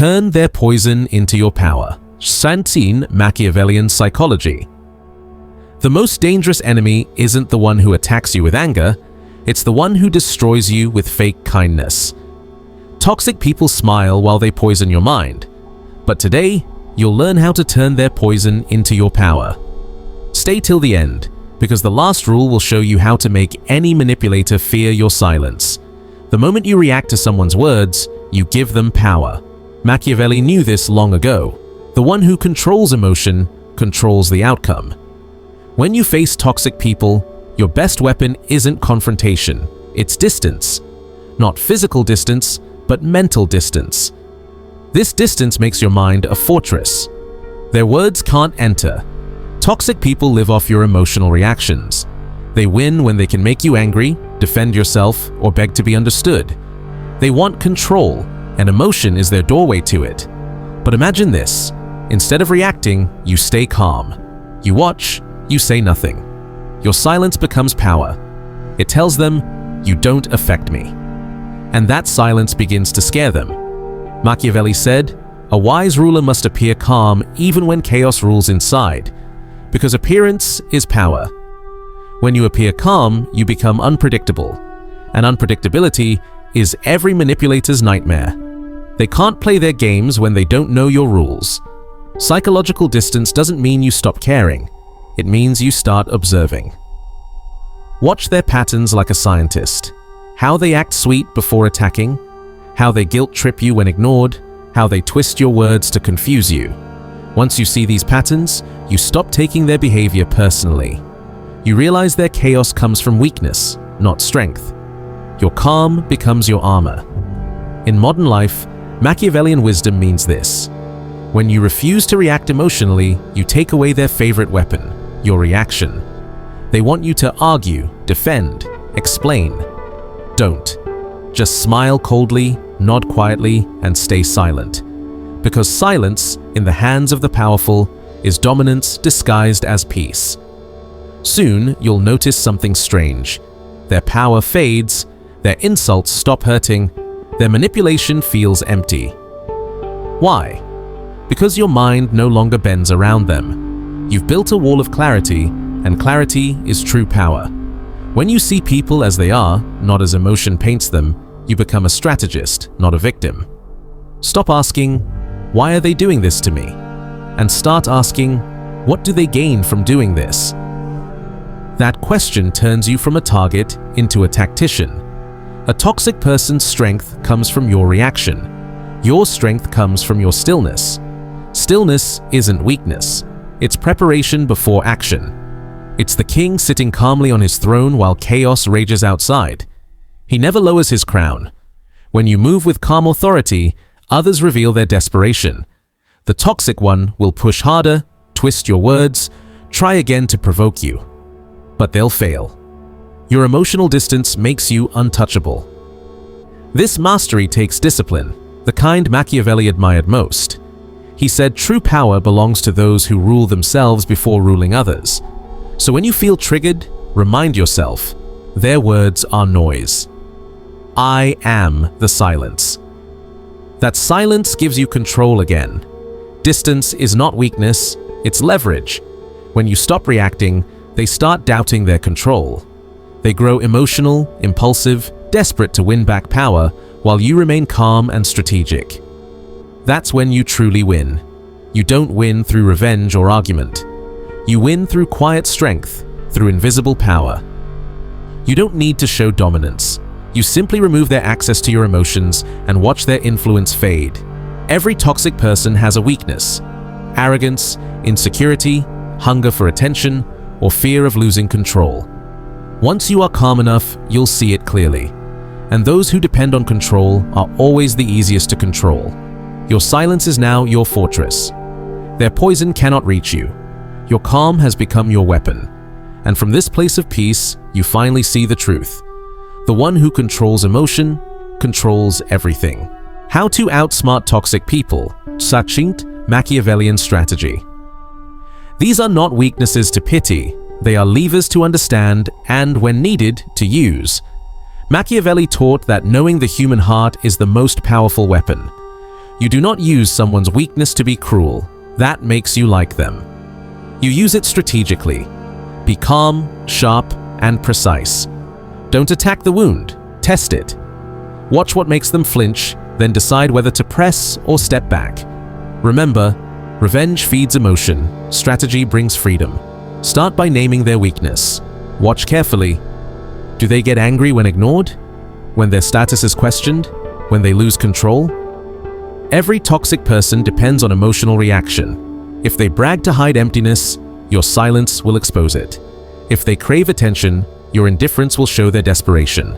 Turn their poison into your power. Santin Machiavellian psychology. The most dangerous enemy isn't the one who attacks you with anger, it's the one who destroys you with fake kindness. Toxic people smile while they poison your mind, but today, you'll learn how to turn their poison into your power. Stay till the end, because the last rule will show you how to make any manipulator fear your silence. The moment you react to someone's words, you give them power. Machiavelli knew this long ago. The one who controls emotion controls the outcome. When you face toxic people, your best weapon isn't confrontation, it's distance. Not physical distance, but mental distance. This distance makes your mind a fortress. Their words can't enter. Toxic people live off your emotional reactions. They win when they can make you angry, defend yourself, or beg to be understood. They want control, and emotion is their doorway to it. But imagine this. Instead of reacting, you stay calm. You watch, you say nothing. Your silence becomes power. It tells them, you don't affect me. And that silence begins to scare them. Machiavelli said, a wise ruler must appear calm even when chaos rules inside, because appearance is power. When you appear calm, you become unpredictable, and unpredictability is every manipulator's nightmare. They can't play their games when they don't know your rules. Psychological distance doesn't mean you stop caring. It means you start observing. Watch their patterns like a scientist. How they act sweet before attacking, how they guilt trip you when ignored, how they twist your words to confuse you. Once you see these patterns, you stop taking their behavior personally. You realize their chaos comes from weakness, not strength. Your calm becomes your armor. In modern life, Machiavellian wisdom means this. When you refuse to react emotionally, you take away their favorite weapon, your reaction. They want you to argue, defend, explain. Don't. Just smile coldly, nod quietly, and stay silent. Because silence, in the hands of the powerful, is dominance disguised as peace. Soon, you'll notice something strange. Their power fades, their insults stop hurting, their manipulation feels empty. Why? Because your mind no longer bends around them. You've built a wall of clarity, and clarity is true power. When you see people as they are, not as emotion paints them, you become a strategist, not a victim. Stop asking, why are they doing this to me? And start asking, what do they gain from doing this? That question turns you from a target into a tactician. A toxic person's strength comes from your reaction. Your strength comes from your stillness. Stillness isn't weakness. It's preparation before action. It's the king sitting calmly on his throne while chaos rages outside. He never lowers his crown. When you move with calm authority, others reveal their desperation. The toxic one will push harder, twist your words, try again to provoke you. But they'll fail. Your emotional distance makes you untouchable. This mastery takes discipline, the kind Machiavelli admired most. He said true power belongs to those who rule themselves before ruling others. So when you feel triggered, remind yourself, their words are noise. I am the silence. That silence gives you control again. Distance is not weakness, it's leverage. When you stop reacting, they start doubting their control. They grow emotional, impulsive, desperate to win back power, while you remain calm and strategic. That's when you truly win. You don't win through revenge or argument. You win through quiet strength, through invisible power. You don't need to show dominance. You simply remove their access to your emotions and watch their influence fade. Every toxic person has a weakness: arrogance, insecurity, hunger for attention, or fear of losing control. Once you are calm enough, you'll see it clearly. And those who depend on control are always the easiest to control. Your silence is now your fortress. Their poison cannot reach you. Your calm has become your weapon. And from this place of peace, you finally see the truth. The one who controls emotion controls everything. How to outsmart toxic people. Succinct Machiavellian strategy. These are not weaknesses to pity. They are levers to understand and, when needed, to use. Machiavelli taught that knowing the human heart is the most powerful weapon. You do not use someone's weakness to be cruel. That makes you like them. You use it strategically. Be calm, sharp, and precise. Don't attack the wound, test it. Watch what makes them flinch, then decide whether to press or step back. Remember, revenge feeds emotion, strategy brings freedom. Start by naming their weakness. Watch carefully. Do they get angry when ignored? When their status is questioned? When they lose control? Every toxic person depends on emotional reaction. If they brag to hide emptiness, your silence will expose it. If they crave attention, your indifference will show their desperation.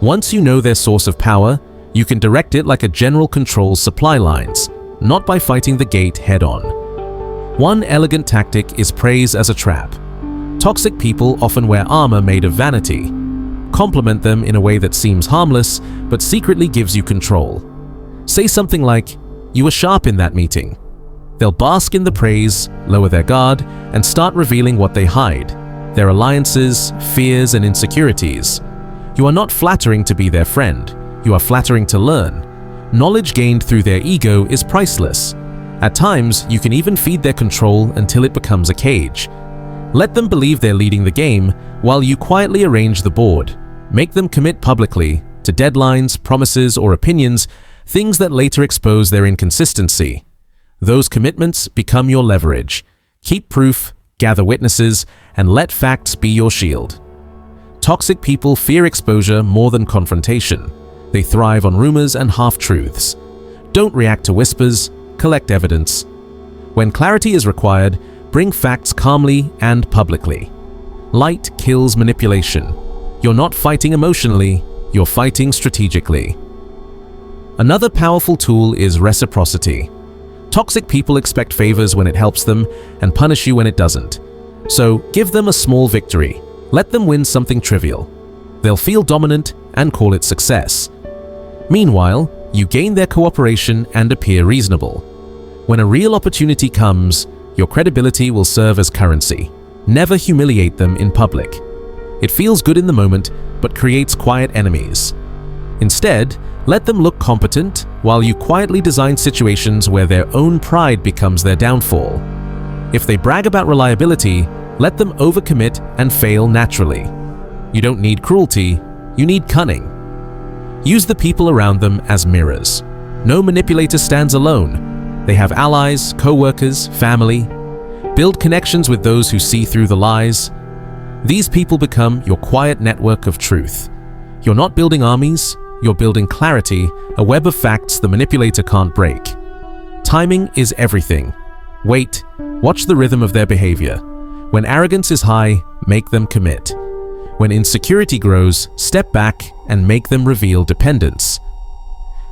Once you know their source of power, you can direct it like a general controls supply lines, not by fighting the gate head-on. One elegant tactic is praise as a trap. Toxic people often wear armor made of vanity. Compliment them in a way that seems harmless, but secretly gives you control. Say something like, "You were sharp in that meeting." They'll bask in the praise, lower their guard, and start revealing what they hide: their alliances, fears, and insecurities. You are not flattering to be their friend. You are flattering to learn. Knowledge gained through their ego is priceless. At times, you can even feed their control until it becomes a cage. Let them believe they're leading the game while you quietly arrange the board. Make them commit publicly to deadlines, promises, or opinions, things that later expose their inconsistency. Those commitments become your leverage. Keep proof, gather witnesses, and let facts be your shield. Toxic people fear exposure more than confrontation. They thrive on rumors and half-truths. Don't react to whispers, collect evidence. When clarity is required, bring facts calmly and publicly. Light kills manipulation. You're not fighting emotionally, you're fighting strategically. Another powerful tool is reciprocity. Toxic people expect favors when it helps them and punish you when it doesn't. So give them a small victory. Let them win something trivial. They'll feel dominant and call it success. Meanwhile, you gain their cooperation and appear reasonable. When a real opportunity comes, your credibility will serve as currency. Never humiliate them in public. It feels good in the moment, but creates quiet enemies. Instead, let them look competent while you quietly design situations where their own pride becomes their downfall. If they brag about reliability, let them overcommit and fail naturally. You don't need cruelty, you need cunning. Use the people around them as mirrors. No manipulator stands alone. They have allies, co-workers, family. Build connections with those who see through the lies. These people become your quiet network of truth. You're not building armies, you're building clarity, a web of facts the manipulator can't break. Timing is everything. Wait, watch the rhythm of their behavior. When arrogance is high, make them commit. When insecurity grows, step back and make them reveal dependence.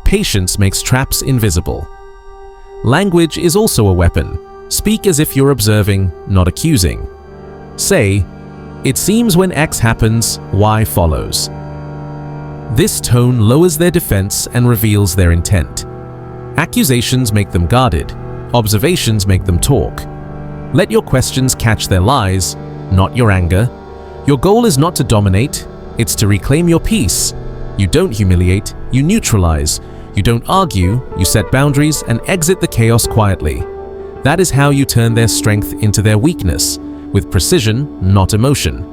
Patience makes traps invisible. Language is also a weapon. Speak as if you're observing, not accusing. Say, "It seems when X happens, Y follows." This tone lowers their defense and reveals their intent. Accusations make them guarded. Observations make them talk. Let your questions catch their lies, not your anger. Your goal is not to dominate, it's to reclaim your peace. You don't humiliate, you neutralize. You don't argue, you set boundaries and exit the chaos quietly. That is how you turn their strength into their weakness, with precision, not emotion.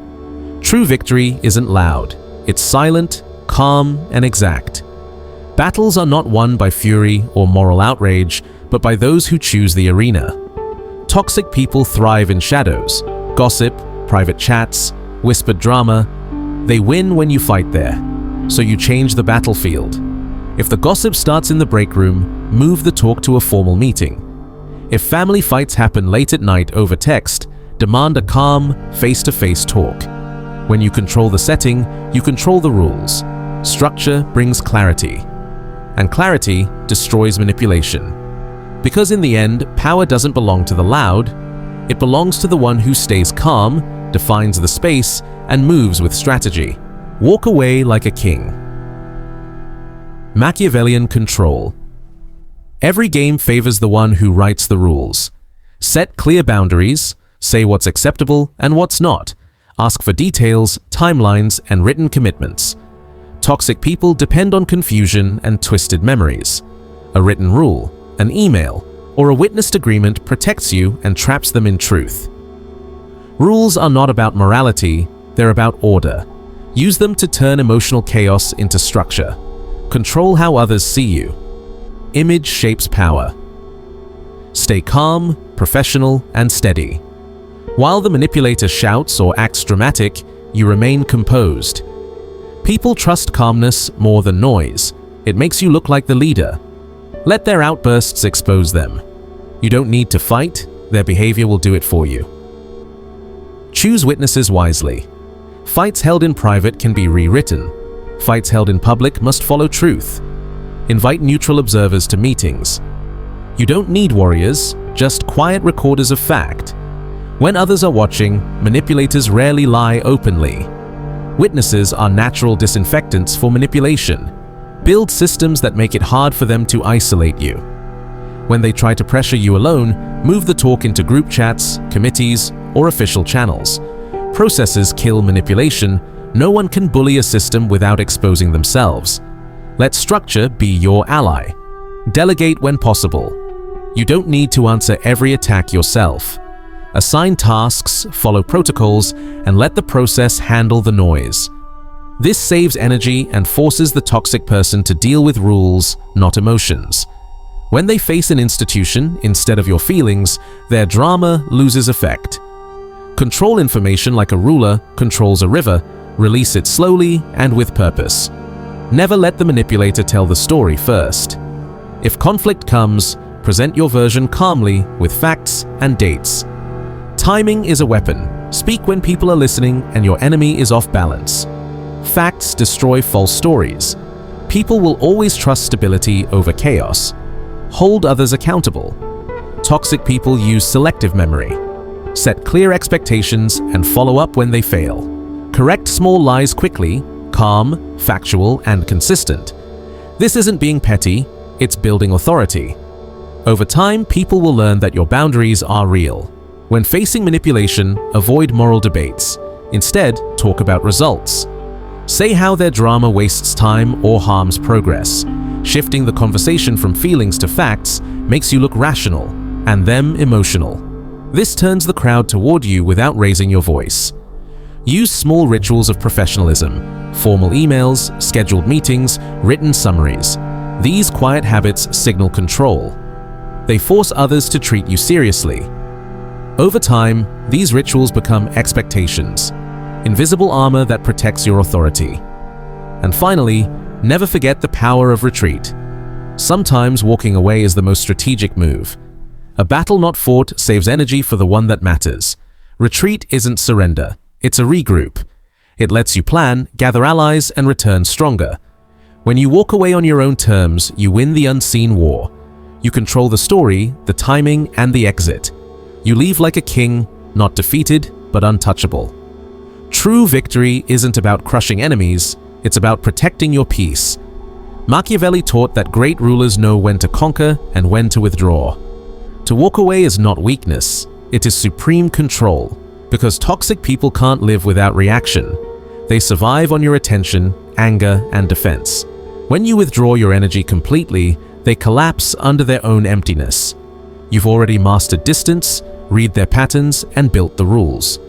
True victory isn't loud. It's silent, calm, and exact. Battles are not won by fury or moral outrage, but by those who choose the arena. Toxic people thrive in shadows. Gossip, private chats, whispered drama. They win when you fight there. So you change the battlefield. If the gossip starts in the break room, move the talk to a formal meeting. If family fights happen late at night over text, demand a calm, face-to-face talk. When you control the setting, you control the rules. Structure brings clarity. And clarity destroys manipulation. Because in the end, power doesn't belong to the loud, it belongs to the one who stays calm, defines the space, and moves with strategy. Walk away like a king. Machiavellian control. Every game favors the one who writes the rules. Set clear boundaries, say what's acceptable and what's not. Ask for details, timelines, and written commitments. Toxic people depend on confusion and twisted memories. A written rule, an email, or a witnessed agreement protects you and traps them in truth. Rules are not about morality, they're about order. Use them to turn emotional chaos into structure. Control how others see you. Image shapes power. Stay calm, professional, and steady. While the manipulator shouts or acts dramatic, you remain composed. People trust calmness more than noise. It makes you look like the leader. Let their outbursts expose them. You don't need to fight, their behavior will do it for you. Choose witnesses wisely. Fights held in private can be rewritten. Fights held in public must follow truth. Invite neutral observers to meetings. You don't need warriors, just quiet recorders of fact. When others are watching, manipulators rarely lie openly. Witnesses are natural disinfectants for manipulation. Build systems that make it hard for them to isolate you. When they try to pressure you alone, move the talk into group chats, committees, or official channels. Processes kill manipulation. No one can bully a system without exposing themselves. Let structure be your ally. Delegate when possible. You don't need to answer every attack yourself. Assign tasks, follow protocols, and let the process handle the noise. This saves energy and forces the toxic person to deal with rules, not emotions. When they face an institution instead of your feelings, their drama loses effect. Control information like a ruler controls a river. Release it slowly and with purpose. Never let the manipulator tell the story first. If conflict comes, present your version calmly with facts and dates. Timing is a weapon. Speak when people are listening and your enemy is off balance. Facts destroy false stories. People will always trust stability over chaos. Hold others accountable. Toxic people use selective memory. Set clear expectations and follow up when they fail. Correct small lies quickly, calm, factual, and consistent. This isn't being petty, it's building authority. Over time, people will learn that your boundaries are real. When facing manipulation, avoid moral debates. Instead, talk about results. Say how their drama wastes time or harms progress. Shifting the conversation from feelings to facts makes you look rational, and them emotional. This turns the crowd toward you without raising your voice. Use small rituals of professionalism, formal emails, scheduled meetings, written summaries. These quiet habits signal control. They force others to treat you seriously. Over time, these rituals become expectations, invisible armor that protects your authority. And finally, never forget the power of retreat. Sometimes walking away is the most strategic move. A battle not fought saves energy for the one that matters. Retreat isn't surrender, it's a regroup. It lets you plan, gather allies, and return stronger. When you walk away on your own terms, you win the unseen war. You control the story, the timing, and the exit. You leave like a king, not defeated, but untouchable. True victory isn't about crushing enemies, it's about protecting your peace. Machiavelli taught that great rulers know when to conquer and when to withdraw. To walk away is not weakness, it is supreme control, because toxic people can't live without reaction. They survive on your attention, anger, and defense. When you withdraw your energy completely, they collapse under their own emptiness. You've already mastered distance, read their patterns, and built the rules.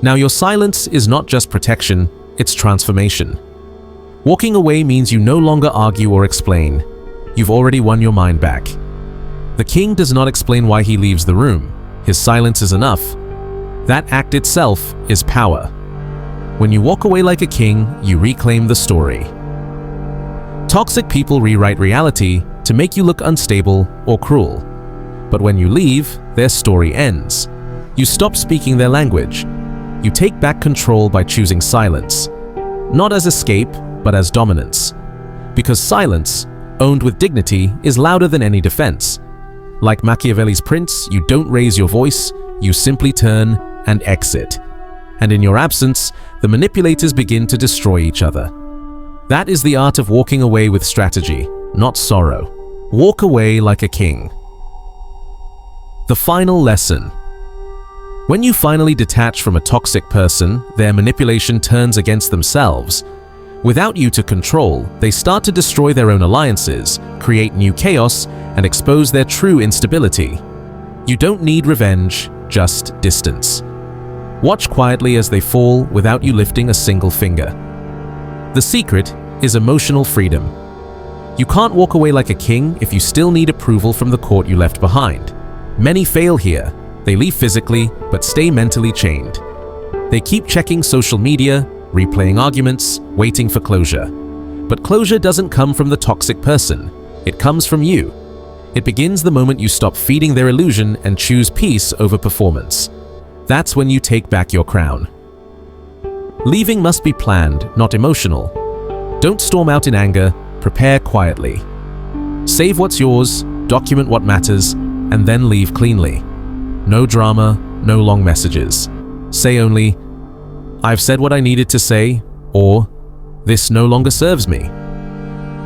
Now your silence is not just protection, it's transformation. Walking away means you no longer argue or explain. You've already won your mind back. The king does not explain why he leaves the room. His silence is enough. That act itself is power. When you walk away like a king, you reclaim the story. Toxic people rewrite reality to make you look unstable or cruel. But when you leave, their story ends. You stop speaking their language. You take back control by choosing silence. Not as escape, but as dominance. Because silence, owned with dignity, is louder than any defense. Like Machiavelli's prince, you don't raise your voice, you simply turn and exit. And in your absence, the manipulators begin to destroy each other. That is the art of walking away with strategy, not sorrow. Walk away like a king. The final lesson. When you finally detach from a toxic person, their manipulation turns against themselves. Without you to control, they start to destroy their own alliances, create new chaos, and expose their true instability. You don't need revenge, just distance. Watch quietly as they fall without you lifting a single finger. The secret is emotional freedom. You can't walk away like a king if you still need approval from the court you left behind. Many fail here. They leave physically, but stay mentally chained. They keep checking social media, replaying arguments, waiting for closure. But closure doesn't come from the toxic person. It comes from you. It begins the moment you stop feeding their illusion and choose peace over performance. That's when you take back your crown. Leaving must be planned, not emotional. Don't storm out in anger, prepare quietly. Save what's yours, document what matters, and then leave cleanly. No drama, no long messages. Say only, "I've said what I needed to say," or "This no longer serves me."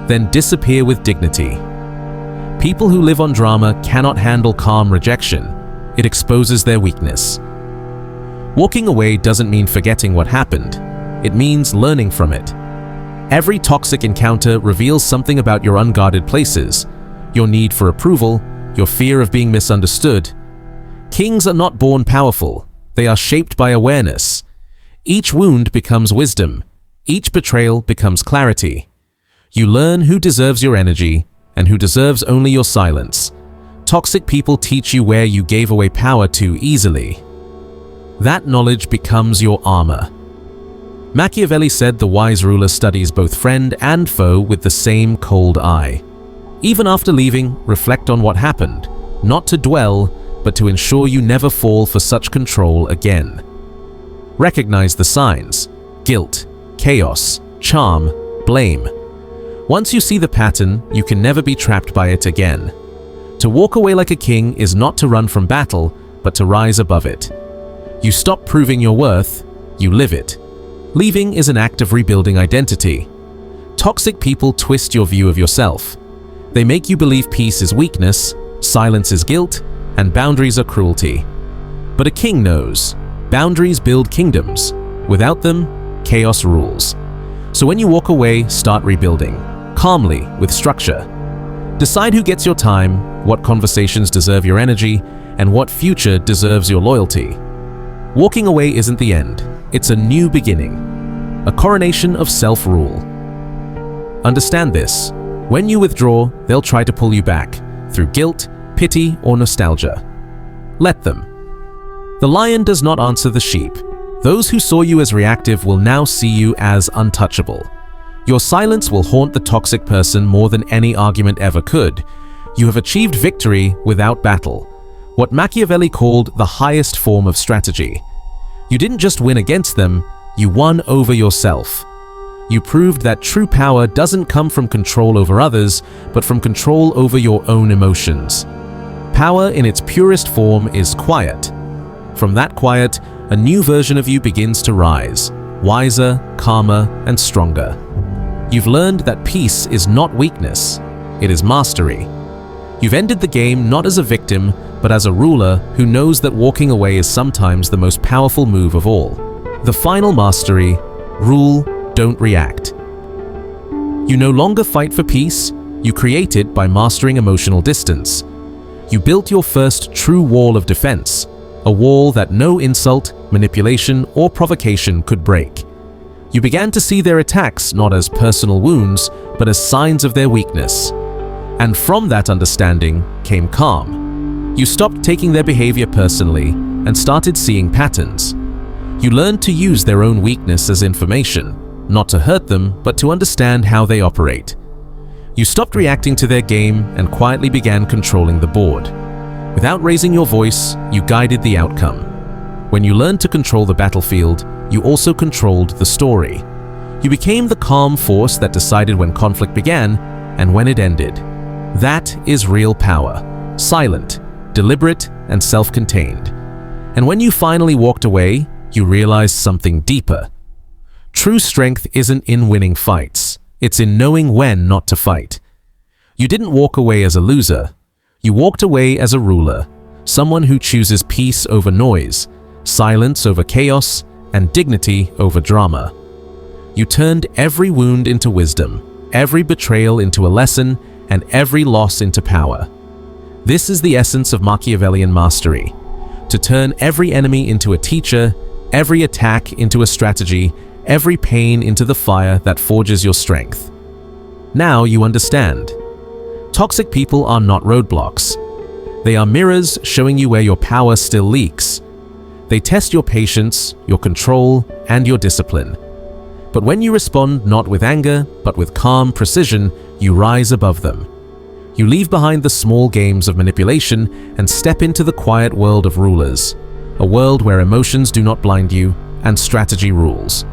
Then disappear with dignity. People who live on drama cannot handle calm rejection. It exposes their weakness. Walking away doesn't mean forgetting what happened. It means learning from it. Every toxic encounter reveals something about your unguarded places, your need for approval, your fear of being misunderstood. Kings are not born powerful. They are shaped by awareness. Each wound becomes wisdom. Each betrayal becomes clarity. You learn who deserves your energy and who deserves only your silence. Toxic people teach you where you gave away power too easily. That knowledge becomes your armor. Machiavelli said the wise ruler studies both friend and foe with the same cold eye. Even after leaving, reflect on what happened, not to dwell, but to ensure you never fall for such control again. Recognize the signs: guilt, chaos, charm, blame. Once you see the pattern, you can never be trapped by it again. To walk away like a king is not to run from battle, but to rise above it. You stop proving your worth, you live it. Leaving is an act of rebuilding identity. Toxic people twist your view of yourself. They make you believe peace is weakness, silence is guilt, and boundaries are cruelty. But a king knows, boundaries build kingdoms. Without them, chaos rules. So when you walk away, start rebuilding, calmly, with structure. Decide who gets your time, what conversations deserve your energy, and what future deserves your loyalty. Walking away isn't the end, it's a new beginning, a coronation of self-rule. Understand this: when you withdraw, they'll try to pull you back, through guilt, pity, or nostalgia. Let them. The lion does not answer the sheep. Those who saw you as reactive will now see you as untouchable. Your silence will haunt the toxic person more than any argument ever could. You have achieved victory without battle, what Machiavelli called the highest form of strategy. You didn't just win against them, you won over yourself. You proved that true power doesn't come from control over others, but from control over your own emotions. Power in its purest form is quiet. From that quiet, a new version of you begins to rise, wiser, calmer, and stronger. You've learned that peace is not weakness, it is mastery. You've ended the game not as a victim, but as a ruler who knows that walking away is sometimes the most powerful move of all. The final mastery: rule, don't react. You no longer fight for peace, you create it by mastering emotional distance. You built your first true wall of defense, a wall that no insult, manipulation, or provocation could break. You began to see their attacks not as personal wounds, but as signs of their weakness. And from that understanding came calm. You stopped taking their behavior personally and started seeing patterns. You learned to use their own weakness as information, not to hurt them, but to understand how they operate. You stopped reacting to their game and quietly began controlling the board. Without raising your voice, you guided the outcome. When you learned to control the battlefield, you also controlled the story. You became the calm force that decided when conflict began and when it ended. That is real power, silent, deliberate, and self-contained. And when you finally walked away, you realized something deeper. True strength isn't in winning fights, it's in knowing when not to fight. You didn't walk away as a loser. You walked away as a ruler, someone who chooses peace over noise, silence over chaos, and dignity over drama. You turned every wound into wisdom, every betrayal into a lesson, and every loss into power. This is the essence of Machiavellian mastery: to turn every enemy into a teacher, every attack into a strategy, every pain into the fire that forges your strength. Now you understand. Toxic people are not roadblocks. They are mirrors showing you where your power still leaks. They test your patience, your control, and your discipline. But when you respond not with anger, but with calm precision, you rise above them. You leave behind the small games of manipulation and step into the quiet world of rulers, a world where emotions do not blind you and strategy rules.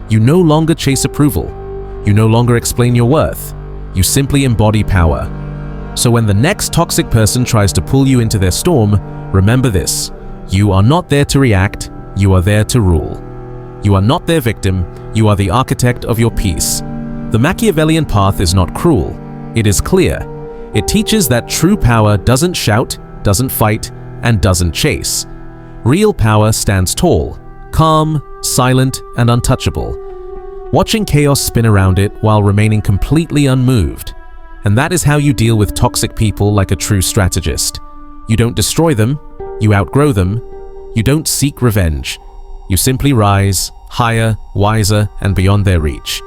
You no longer chase approval. You no longer explain your worth. You simply embody power. So when the next toxic person tries to pull you into their storm, remember this: you are not there to react, you are there to rule. You are not their victim, you are the architect of your peace. The Machiavellian path is not cruel, it is clear. It teaches that true power doesn't shout, doesn't fight, and doesn't chase. Real power stands tall, calm, silent, and untouchable, watching chaos spin around it while remaining completely unmoved. And that is how you deal with toxic people like a true strategist. You don't destroy them, you outgrow them. You don't seek revenge. You simply rise, higher, wiser, and beyond their reach.